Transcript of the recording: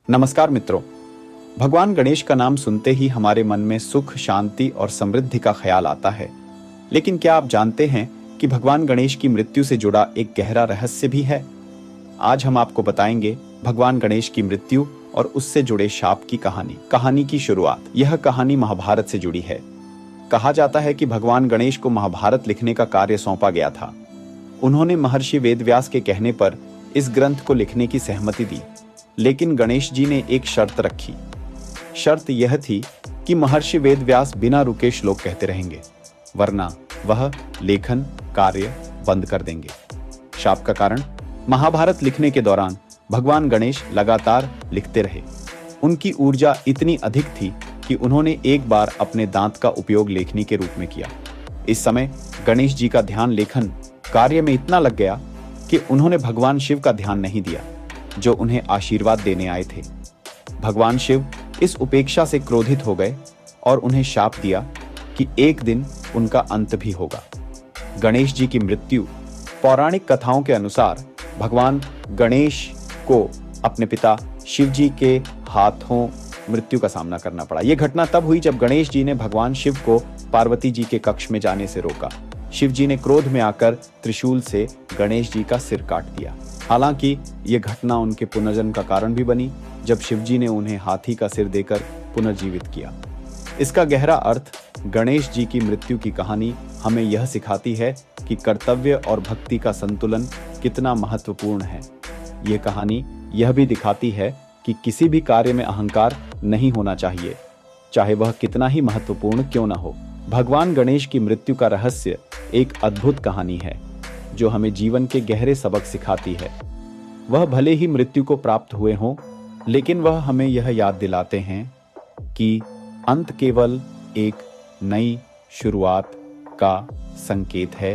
नमस्कार मित्रों। भगवान गणेश का नाम सुनते ही हमारे मन में सुख, शांति और समृद्धि का ख्याल आता है। लेकिन क्या आप जानते हैं कि भगवान गणेश की मृत्यु से जुड़ा एक गहरा रहस्य भी है? आज हम आपको बताएंगे भगवान गणेश की मृत्यु और उससे जुड़े शाप की कहानी। कहानी की शुरुआत। यह कहानी महाभारत से जुड़ी है। कहा जाता है कि भगवान गणेश को महाभारत लिखने का कार्य सौंपा गया था। उन्होंने महर्षि वेदव्यास के कहने पर इस ग्रंथ को लिखने की सहमति दी, लेकिन गणेश जी ने एक शर्त रखी। शर्त यह थी कि महर्षि वेदव्यास बिना रुके श्लोक कहते रहेंगे, वरना वह लेखन कार्य बंद कर देंगे। शाप का कारण, महाभारत लिखने के दौरान भगवान गणेश लगातार लिखते रहे। उनकी ऊर्जा इतनी अधिक थी कि उन्होंने एक बार अपने दांत का उपयोग लेखनी के रूप में किया। इस समय गणेश जी का ध्यान लेखन कार्य में इतना लग गया कि उन्होंने भगवान शिव का ध्यान नहीं दिया, जो उन्हें आशीर्वाद देने आए थे। भगवान शिव इस उपेक्षा से क्रोधित हो गए और उन्हें शाप दिया कि एक दिन उनका अंत भी होगा। गणेश जी की मृत्यु, पौराणिक कथाओं के अनुसार भगवान गणेश को अपने पिता शिव जी के हाथों मृत्यु का सामना करना पड़ा। यह घटना तब हुई जब गणेश जी ने भगवान शिव को पार्वती जी के कक्ष में जाने से रोका। शिव जी ने क्रोध में आकर त्रिशूल से गणेश जी का सिर काट दिया। हालांकि यह घटना उनके पुनर्जन्म का कारण भी बनी, जब शिव जी ने उन्हें हाथी का सिर देकर पुनर्जीवित किया। इसका गहरा अर्थ, गणेश जी की मृत्यु की कहानी हमें यह सिखाती है कि कर्तव्य और भक्ति का संतुलन कितना महत्वपूर्ण है। यह कहानी यह भी दिखाती है कि किसी भी कार्य में अहंकार नहीं होना चाहिए, चाहे वह कितना ही महत्वपूर्ण क्यों न हो। भगवान गणेश की मृत्यु का रहस्य एक अद्भुत कहानी है, जो हमें जीवन के गहरे सबक सिखाती है। वह भले ही मृत्यु को प्राप्त हुए हों, लेकिन वह हमें यह याद दिलाते हैं कि अंत केवल एक नई शुरुआत का संकेत है।